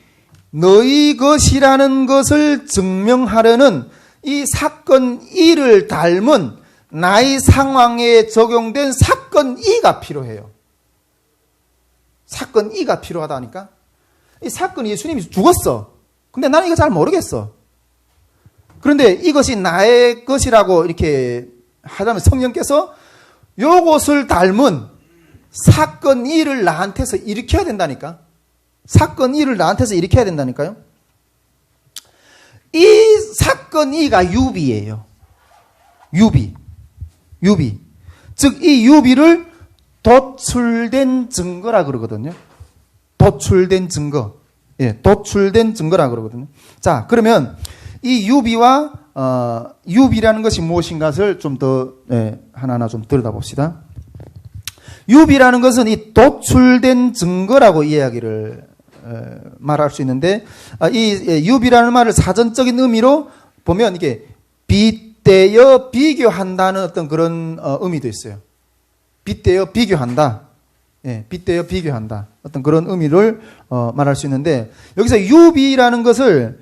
너희 것이라는 것을 증명하려는 이 사건 1을 닮은 나의 상황에 적용된 사건 2가 필요해요. 사건 2가 필요하다니까. 이 사건이 예수님이 죽었어. 근데 나는 이거 잘 모르겠어. 그런데 이것이 나의 것이라고 이렇게 하자면 성령께서 요것을 닮은 사건 2를 나한테서 일으켜야 된다니까. 사건 2를 나한테서 일으켜야 된다니까요. 이 사건 2가 유비예요. 유비. 즉 이 유비를 도출된 증거라 그러거든요. 도출된 증거. 예, 도출된 증거라 그러거든요. 자, 그러면 이 유비라는 것이 무엇인가를 좀 더 하나하나 좀 들여다봅시다. 유비라는 것은 이 도출된 증거라고 이야기를 말할 수 있는데, 이 유비라는 말을 사전적인 의미로 보면 이게 빗대어 비교한다는 어떤 그런 의미도 있어요. 빗대어 비교한다. 예, 빗대어 비교한다. 어떤 그런 의미를 말할 수 있는데, 여기서 유비라는 것을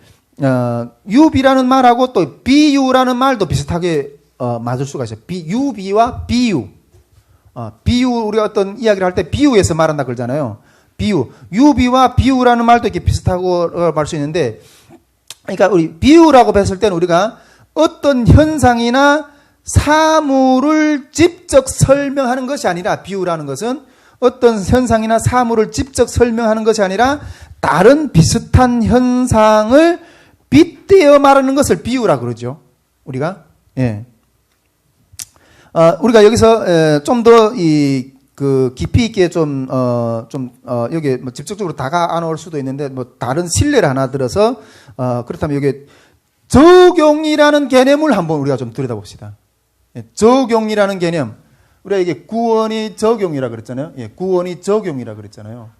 유비라는 말하고 또 비유라는 말도 비슷하게 맞을 수가 있어요. 유비와 비유. 비유, 우리가 어떤 이야기를 할 때 비유에서 말한다 그러잖아요. 비유. 유비와 비유라는 말도 이렇게 비슷하고 말 수 있는데, 그러니까 우리 비유라고 했을 때는 우리가 어떤 현상이나 사물을 직접 설명하는 것이 아니라, 비유라는 것은 어떤 현상이나 사물을 직접 설명하는 것이 아니라 다른 비슷한 현상을 빗대어 말하는 것을 비유라 그러죠. 우리가. 예. 우리가 여기서 좀 더 깊이 있게 여기 직접적으로 다가 안 올 수도 있는데, 다른 신뢰를 하나 들어서, 그렇다면 여기 적용이라는 개념을 한번 우리가 좀 들여다봅시다. 예, 적용이라는 개념. 우리가 이게 구원이 적용이라 그랬잖아요. 예, 구원이 적용이라 그랬잖아요.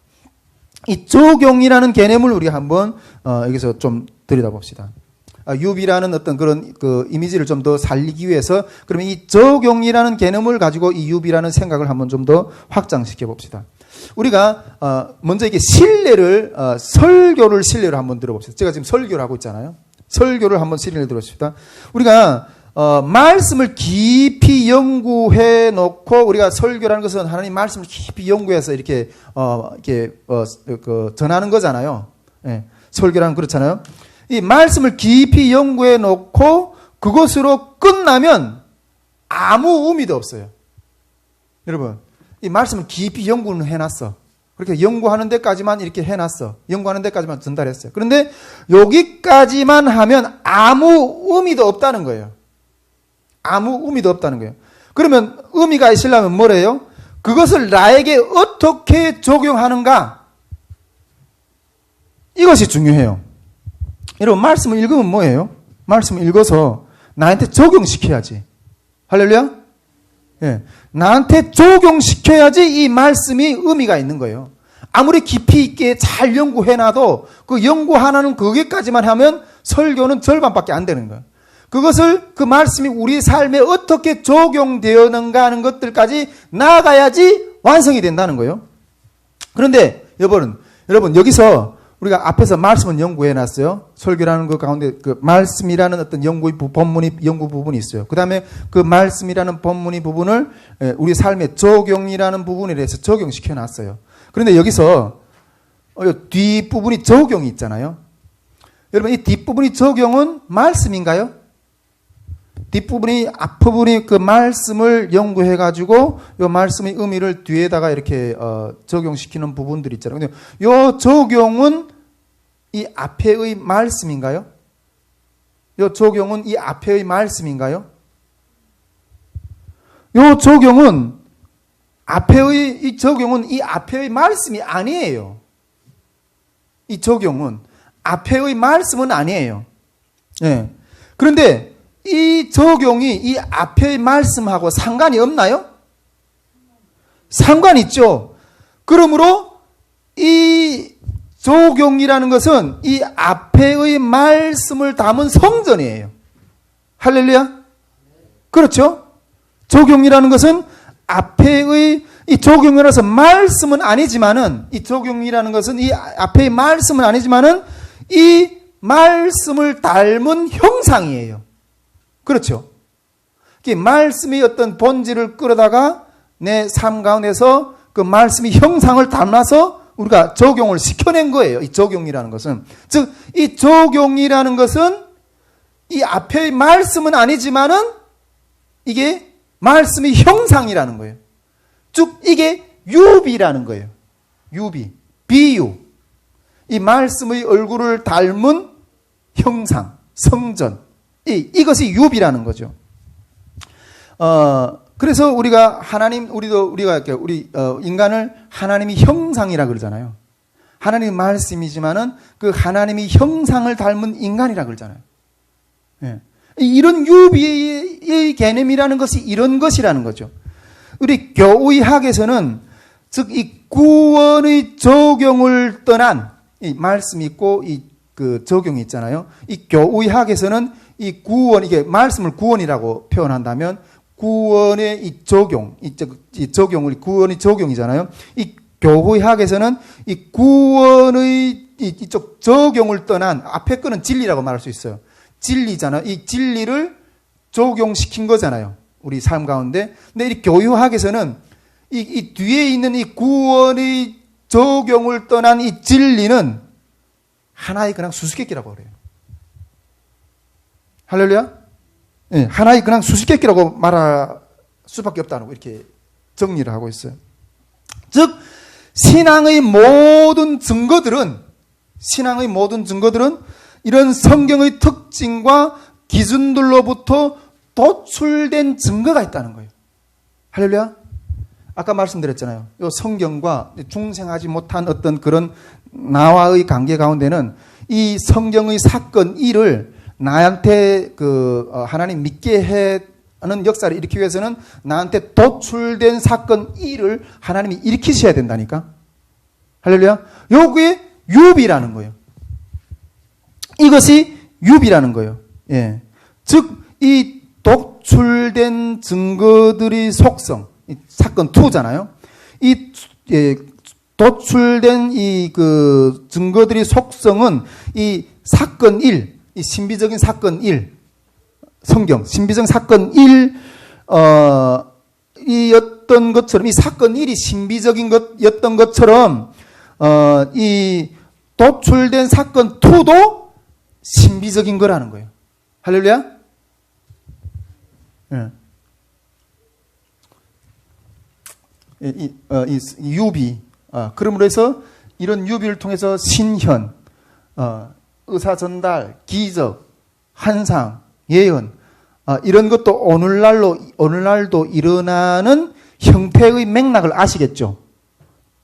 이 적용이라는 개념을 우리가 한번, 여기서 좀 들여다봅시다. 유비라는 어떤 그런 이미지를 좀 더 살리기 위해서, 그러면 이 적용이라는 개념을 가지고 이 유비라는 생각을 한번 좀 더 확장시켜 봅시다. 우리가 먼저 이게 설교를 신뢰로 한번 들어봅시다. 제가 지금 설교를 하고 있잖아요. 설교를 한번 신뢰를 들어봅시다. 우리가 말씀을 깊이 연구해 놓고, 우리가 설교라는 것은 하나님 말씀을 깊이 연구해서 이렇게 전하는 거잖아요. 예, 설교라는 그렇잖아요. 이 말씀을 깊이 연구해 놓고 그것으로 끝나면 아무 의미도 없어요. 여러분, 이 말씀을 깊이 연구는 해놨어. 그렇게 연구하는 데까지만 이렇게 해놨어. 연구하는 데까지만 전달했어요. 그런데 여기까지만 하면 아무 의미도 없다는 거예요. 아무 의미도 없다는 거예요. 그러면 의미가 있으려면 뭐래요? 그것을 나에게 어떻게 적용하는가? 이것이 중요해요. 여러분, 말씀을 읽으면 뭐예요? 말씀을 읽어서 나한테 적용시켜야지. 할렐루야? 예. 나한테 적용시켜야지 이 말씀이 의미가 있는 거예요. 아무리 깊이 있게 잘 연구해놔도 그 연구 하나는 거기까지만 하면 설교는 절반밖에 안 되는 거예요. 그것을 그 말씀이 우리 삶에 어떻게 적용되었는가 하는 것들까지 나아가야지 완성이 된다는 거예요. 그런데 여러분 여기서 우리가 앞에서 말씀은 연구해놨어요. 설교라는 것 가운데 그 말씀이라는 어떤 연구 부분이 있어요. 그 다음에 그 말씀이라는 본문의 부분을 우리 삶의 적용이라는 부분에 대해서 적용시켜놨어요. 그런데 여기서 뒷부분이 적용이 있잖아요. 여러분, 이 뒷부분이 적용은 말씀인가요? 뒷부분이, 앞부분이 그 말씀을 연구해가지고 이 말씀의 의미를 뒤에다가 이렇게 적용시키는 부분들이 있잖아요. 근데 이 적용은 이 앞에의 말씀인가요? 이 적용은 이 앞에의 말씀인가요? 이 적용은 이 앞에의 말씀이 아니에요. 이 적용은 앞에의 말씀은 아니에요. 예. 그런데 이 적용이 이 앞의 말씀하고 상관이 없나요? 상관이 있죠. 그러므로 이 적용이라는 것은 이 앞에의 말씀을 담은 성전이에요. 할렐루야? 그렇죠? 적용이라는 것은 앞에의 이 적용이라서 말씀은 아니지만은 이 적용이라는 것은 이 앞에의 말씀은 아니지만은 이 말씀을 닮은 형상이에요. 그렇죠. 말씀이 어떤 본질을 끌어다가 내 삶 가운데서 그 말씀이 형상을 담아서 우리가 적용을 시켜낸 거예요. 이 적용이라는 것은. 즉, 이 적용이라는 것은 이 앞의 말씀은 아니지만은 이게 말씀의 형상이라는 거예요. 즉, 이게 유비라는 거예요. 유비. 비유. 이 말씀의 얼굴을 닮은 형상, 성전. 이것이 유비라는 거죠. 그래서 우리가 인간을 하나님의 형상이라 그러잖아요. 하나님의 말씀이지만은 그 하나님의 형상을 닮은 인간이라 그러잖아요. 예. 이런 유비의 개념이라는 것이 이런 것이라는 거죠. 우리 교의학에서는 즉 이 구원의 적용을 떠난 이 말씀이 있고 이 그 적용이 있잖아요. 이 교의학에서는 이 구원, 이게 말씀을 구원이라고 표현한다면 구원의 이 적용, 구원의 적용이잖아요. 이 교회학에서는 이 구원의 이쪽 적용을 떠난 앞에 거는 진리라고 말할 수 있어요. 진리잖아요. 이 진리를 적용시킨 거잖아요. 우리 삶 가운데. 근데 이 교회학에서는 이 뒤에 있는 이 구원의 적용을 떠난 이 진리는 하나의 그냥 수수께끼라고 그래요. 할렐루야? 네, 하나의 그냥 수수께끼라고 말할 수밖에 없다는 거 이렇게 정리를 하고 있어요. 즉 신앙의 모든 증거들은 이런 성경의 특징과 기준들로부터 도출된 증거가 있다는 거예요. 할렐루야? 아까 말씀드렸잖아요. 이 성경과 중생하지 못한 어떤 그런 나와의 관계 가운데는 이 성경의 사건 1을 나한테 하나님 믿게 하는 역사를 일으키기 위해서는 나한테 도출된 사건 1을 하나님이 일으키셔야 된다니까. 할렐루야. 요게 유비라는 거예요. 이것이 유비라는 거예요. 예. 즉, 이 도출된 증거들의 속성, 이 사건 2잖아요. 도출된 증거들의 속성은 이 사건 1, 이 신비적인 사건 1, 성경, 신비적인 사건 1, 이었던 것처럼, 이 사건 1이 신비적인 것이었던 것처럼, 이 도출된 사건 2도 신비적인 거라는 거예요. 할렐루야? 예. 이 유비, 그러므로 해서 이런 유비를 통해서 신현, 의사 전달, 기적, 환상, 예언, 이런 것도 오늘날도 일어나는 형태의 맥락을 아시겠죠?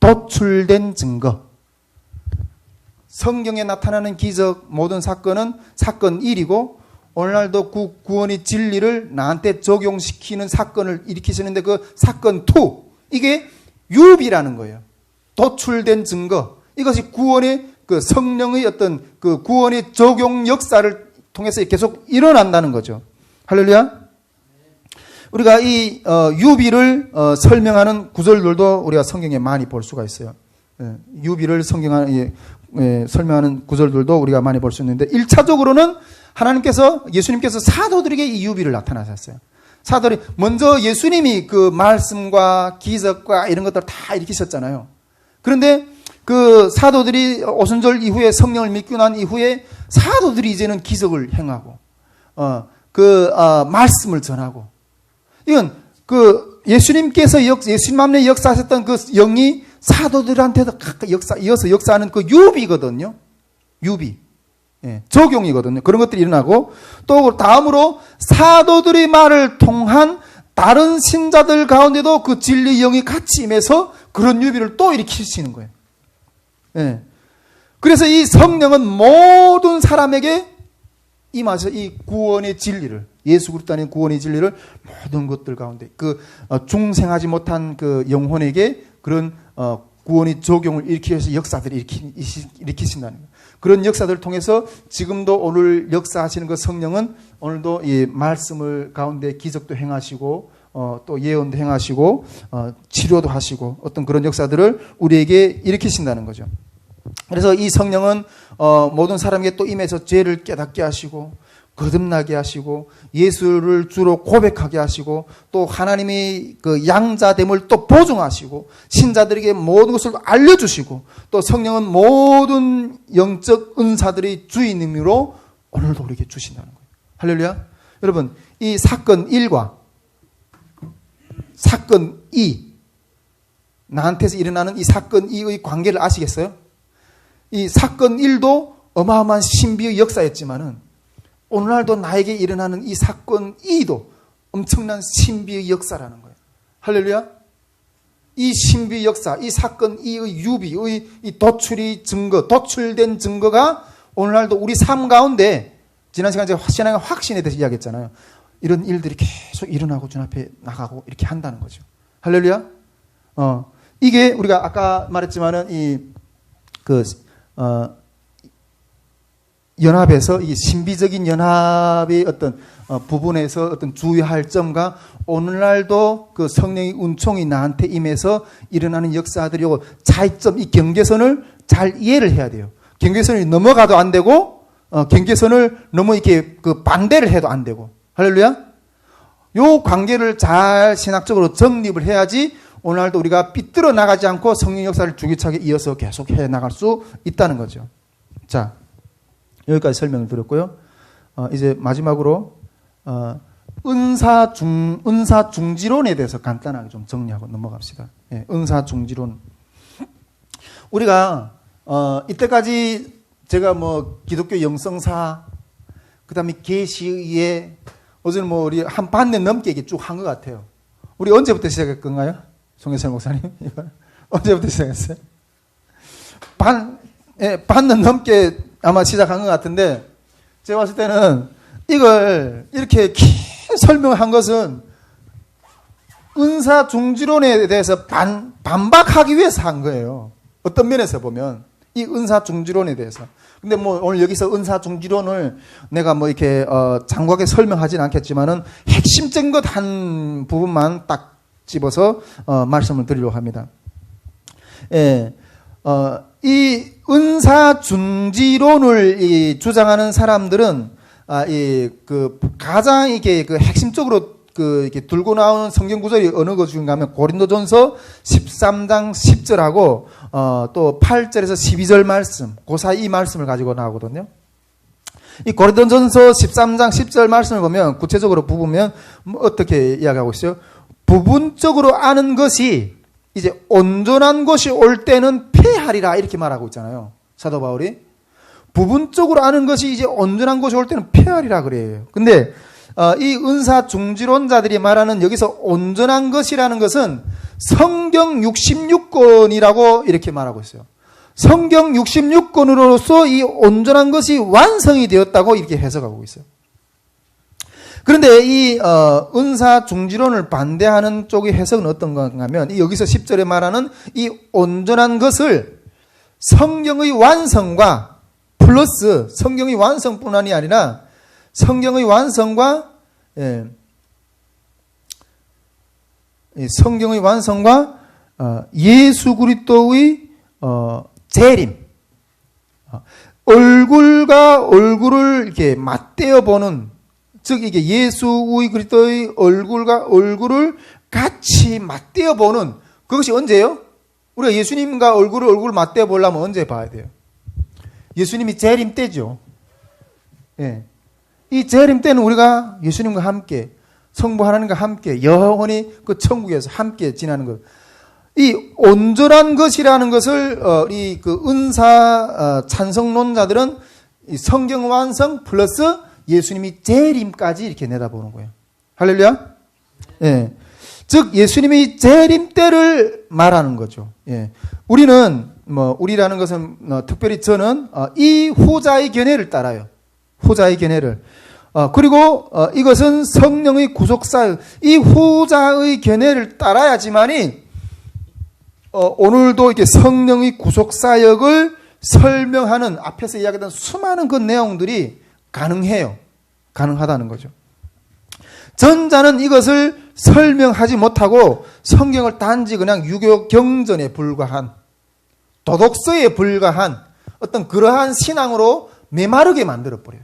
도출된 증거. 성경에 나타나는 기적, 모든 사건은 사건 1이고, 오늘날도 구원의 진리를 나한테 적용시키는 사건을 일으키시는데 그 사건 2, 이게 유비라는 거예요. 도출된 증거. 이것이 구원의 그 성령의 어떤 그 구원의 적용 역사를 통해서 계속 일어난다는 거죠. 할렐루야. 우리가 이 유비를 설명하는 구절들도 우리가 성경에 많이 볼 수가 있어요. 유비를 설명하는 구절들도 우리가 많이 볼 수 있는데 1차적으로는 예수님께서 사도들에게 이 유비를 나타나셨어요. 사도들이 먼저 예수님이 그 말씀과 기적과 이런 것들을 다 일으키셨잖아요. 그런데 그 사도들이 오순절 이후에 성령을 믿고 난 이후에 사도들이 이제는 기적을 행하고 말씀을 전하고, 이건 그 예수님 앞에 역사하셨던 그 영이 사도들한테도 이어서 역사하는 그 유비거든요. 유비. 예, 적용이거든요. 그런 것들이 일어나고, 또 다음으로 사도들의 말을 통한 다른 신자들 가운데도 그 진리의 영이 같이 임해서 그런 유비를 또 일으키시는 거예요. 예. 그래서 이 성령은 모든 사람에게 임하셔 이 구원의 진리를, 예수 그리스도 안에 구원의 진리를 모든 것들 가운데 중생하지 못한 그 영혼에게 그런 구원의 적용을 일으키셔서 역사들을 일으키신다는 거예요. 그런 역사들을 통해서 지금도 오늘 역사하시는 그 성령은 오늘도 이 말씀을 가운데 기적도 행하시고 또 예언도 행하시고 치료도 하시고 어떤 그런 역사들을 우리에게 일으키신다는 거죠. 그래서 이 성령은 모든 사람에게 또 임해서 죄를 깨닫게 하시고 거듭나게 하시고 예수를 주로 고백하게 하시고 또 하나님이 그 양자됨을 또 보증하시고 신자들에게 모든 것을 알려주시고 또 성령은 모든 영적 은사들의 주인님으로 오늘도 우리에게 주신다는 거예요. 할렐루야. 여러분, 이 사건 1과 사건 2, 나한테서 일어나는 이 사건 2의 관계를 아시겠어요? 이 사건 1도 어마어마한 신비의 역사였지만은 오늘날도 나에게 일어나는 이 사건 2도 엄청난 신비의 역사라는 거예요. 할렐루야. 이 신비의 역사, 이 사건 2의 유비의 이 도출된 증거가 오늘날도 우리 삶 가운데, 지난 시간에 제가 신앙의 확신에 대해서 이야기했잖아요. 이런 일들이 계속 일어나고 주 앞에 나가고 이렇게 한다는 거죠. 할렐루야. 이게 우리가 아까 말했지만은 연합에서 이 신비적인 연합의 어떤 부분에서 어떤 주의할 점과 오늘날도 그 성령의 은총이 나한테 임해서 일어나는 역사들이 차이점, 이 경계선을 잘 이해를 해야 돼요. 경계선을 넘어가도 안 되고 경계선을 너무 이렇게 그 반대를 해도 안 되고. 할렐루야. 요 관계를 잘 신학적으로 정립을 해야지 오늘날도 우리가 삐뚤어 나가지 않고 성령 역사를 주기차게 이어서 계속 해 나갈 수 있다는 거죠. 자, 여기까지 설명을 드렸고요. 이제 마지막으로 은사 중지론에 대해서 간단하게 좀 정리하고 넘어갑시다. 예, 은사 중지론. 우리가 이때까지 제가 뭐 기독교 영성사, 그다음에 계시의 어제는 뭐 우리 한 반년 넘게 이게 쭉 한 것 같아요. 우리 언제부터 시작할 건가요, 송혜철 목사님? 언제부터 시작했어요? 반년 넘게 아마 시작한 것 같은데, 제가 봤을 때는 이걸 이렇게 긴 설명한 것은 은사 중지론에 대해서 반박하기 위해서 한 거예요. 어떤 면에서 보면 이 은사 중지론에 대해서. 근데 뭐 오늘 여기서 은사 중지론을 내가 뭐 이렇게 장구하게 설명하지는 않겠지만은 핵심적인 것 한 부분만 딱 집어서 말씀을 드리려고 합니다. 예. 이 은사 중지론을 주장하는 사람들은 가장 이게 그 핵심적으로 이렇게 들고 나오는 성경 구절이 어느 것 중인가 하면 고린도전서 13장 10절하고 또 8절에서 12절 말씀, 그 사이 이 말씀을 가지고 나오거든요. 이 고린도전서 13장 10절 말씀을 보면 구체적으로 부으면 어떻게 이야기하고 있어요? 부분적으로 아는 것이 이제 온전한 것이 올 때는 패하리라 이렇게 말하고 있잖아요. 사도 바울이 부분적으로 아는 것이 이제 온전한 것이 올 때는 패하리라 그래요. 근데 이 은사 중지론자들이 말하는 여기서 온전한 것이라는 것은 성경 66권이라고 이렇게 말하고 있어요. 성경 66권으로서 이 온전한 것이 완성이 되었다고 이렇게 해석하고 있어요. 그런데 이 은사 중지론을 반대하는 쪽의 해석은 어떤 건가 하면 여기서 10절에 말하는 이 온전한 것을 성경의 완성과 플러스 성경의 완성뿐만이 아니라 성경의 완성과 성경의 완성과 예수 그리스도의 재림, 얼굴과 얼굴을 이렇게 맞대어 보는, 즉 이게 예수의 그리스도의 얼굴과 얼굴을 같이 맞대어 보는 그것이 언제예요? 우리가 예수님과 얼굴을 맞대어 보려면 언제 봐야 돼요? 예수님이 재림 때죠. 예. 이 재림 때는 우리가 예수님과 함께 성부 하나님과 함께 영원히 그 천국에서 함께 지나는 것. 이 온전한 것이라는 것을 이 그 은사 찬성론자들은 이 성경 완성 플러스 예수님이 재림까지 이렇게 내다보는 거예요. 할렐루야. 예. 즉 예수님이 재림 때를 말하는 거죠. 예. 우리는 우리라는 것은 특별히 저는 이 후자의 견해를 따라요. 후자의 견해를. 그리고 이것은 성령의 구속사역, 이 후자의 견해를 따라야지만이 오늘도 이렇게 성령의 구속사역을 설명하는 앞에서 이야기했던 수많은 그 내용들이 가능해요. 가능하다는 거죠. 전자는 이것을 설명하지 못하고 성경을 단지 그냥 유교 경전에 불과한, 도덕서에 불과한 어떤 그러한 신앙으로 메마르게 만들어버려요.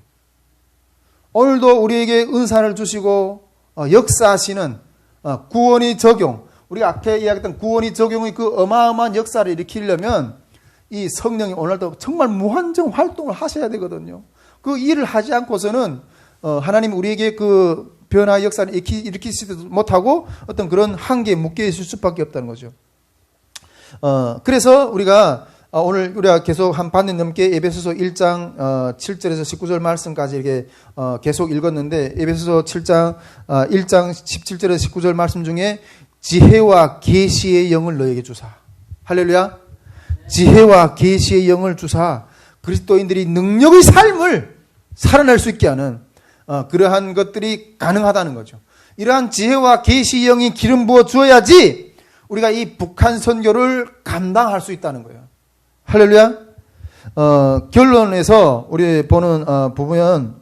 오늘도 우리에게 은사를 주시고 역사하시는 구원의 적용, 우리가 앞에 이야기했던 구원의 적용의 그 어마어마한 역사를 일으키려면 이 성령이 오늘도 정말 무한정 활동을 하셔야 되거든요. 그 일을 하지 않고서는 하나님 우리에게 그 변화의 역사를 일으키지도 못하고 어떤 그런 한계에 묶여 있을 수밖에 없다는 거죠. 그래서 우리가 오늘 우리가 계속 한 반년 넘게 에베소서 1장 7절에서 19절 말씀까지 이렇게 계속 읽었는데 에베소서 7장 1장 17절에서 19절 말씀 중에 지혜와 계시의 영을 너에게 주사. 할렐루야. 지혜와 계시의 영을 주사 그리스도인들이 능력의 삶을 살아낼 수 있게 하는 그러한 것들이 가능하다는 거죠. 이러한 지혜와 계시의 영이 기름 부어 주어야지 우리가 이 북한 선교를 감당할 수 있다는 거예요. 할렐루야. 결론에서 우리 보는 부분,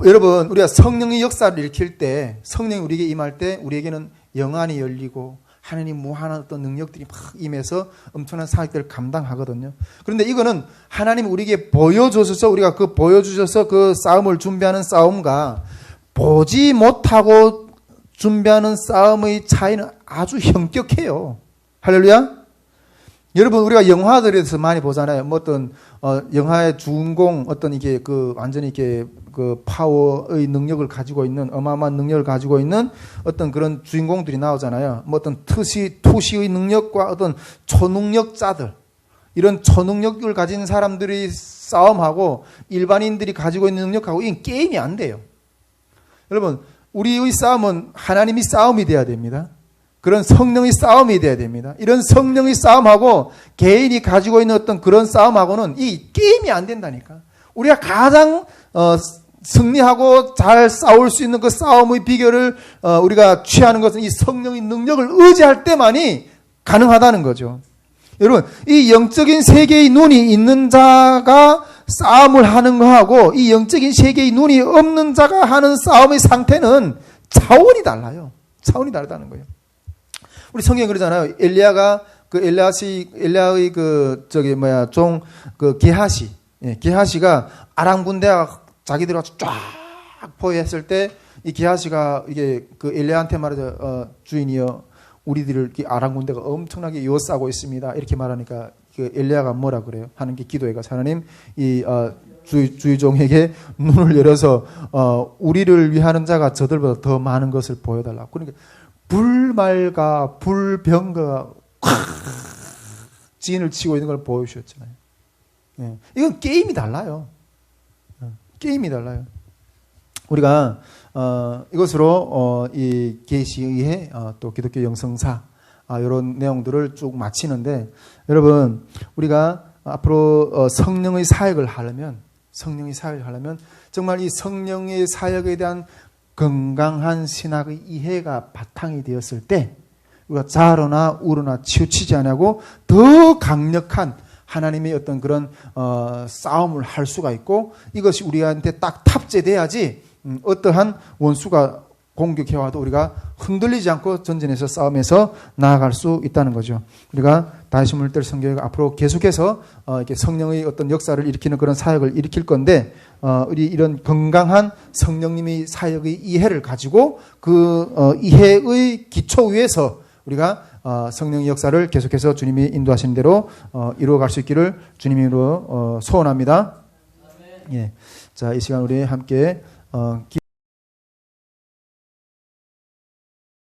여러분 우리가 성령의 역사를 일으킬 때, 성령이 우리에게 임할 때 우리에게는 영안이 열리고 하나님 무한한 어떤 능력들이 막 임해서 엄청난 사역들을 감당하거든요. 그런데 이거는 하나님 우리에게 보여주셔서 우리가 그 보여주셔서 그 싸움을 준비하는 싸움과 보지 못하고 준비하는 싸움의 차이는 아주 현격해요. 할렐루야. 여러분 우리가 영화들에서 많이 보잖아요. 뭐 어떤 영화의 주인공 어떤 이게 그 완전히 이렇게 그 파워의 능력을 가지고 있는 어마어마한 능력을 가지고 있는 어떤 그런 주인공들이 나오잖아요. 뭐 어떤 투시의 능력과 어떤 초능력자들, 이런 초능력을 가진 사람들이 싸움하고 일반인들이 가지고 있는 능력하고 이 게임이 안 돼요. 여러분 우리의 싸움은 하나님이 싸움이 돼야 됩니다. 그런 성령의 싸움이 돼야 됩니다. 이런 성령의 싸움하고 개인이 가지고 있는 어떤 그런 싸움하고는 이 게임이 안 된다니까. 우리가 가장 승리하고 잘 싸울 수 있는 그 싸움의 비결을 우리가 취하는 것은 이 성령의 능력을 의지할 때만이 가능하다는 거죠. 여러분 이 영적인 세계의 눈이 있는 자가 싸움을 하는 거하고 이 영적인 세계의 눈이 없는 자가 하는 싸움의 상태는 차원이 달라요. 차원이 다르다는 거예요. 우리 성경에 그러잖아요. 엘리야가 그 엘리야의 그 그 게하시가 아람 군대가 자기들 와서 쫙 포위했을 때 이 게하시가 이게 그 엘리야한테 말하죠. 주인이여 우리들을 아람 군대가 엄청나게 요싸고 있습니다. 이렇게 말하니까 그 엘리야가 뭐라 그래요? 하는 게 기도해가 하나님 이 주의종에게 눈을 열어서 우리를 위하는 자가 저들보다 더 많은 것을 보여달라고. 그러니까 불말과 불병거가 진을 치고 있는 걸 보여주셨잖아요. 예. 이건 게임이 달라요. 게임이 달라요. 우리가 이것으로 이 계시의 또 기독교 영성사 이런 내용들을 쭉 마치는데, 여러분 우리가 앞으로 성령의 사역을 하려면 정말 이 성령의 사역에 대한 건강한 신학의 이해가 바탕이 되었을 때 우리가 좌로나 우로나 치우치지 않고 더 강력한 하나님의 어떤 그런 싸움을 할 수가 있고, 이것이 우리한테 딱 탑재돼야지 어떠한 원수가 공격해와도 우리가 흔들리지 않고 전진해서 싸움에서 나아갈 수 있다는 거죠. 우리가 다시 물들 성경이 앞으로 계속해서 이렇게 성령의 어떤 역사를 일으키는 그런 사역을 일으킬 건데, 우리 이런 건강한 성령님의 사역의 이해를 가지고 그 이해의 기초 위에서 우리가 성령의 역사를 계속해서 주님이 인도하시는 대로 이루어갈 수 있기를 주님으로 소원합니다. 예. 자, 이 시간 우리 함께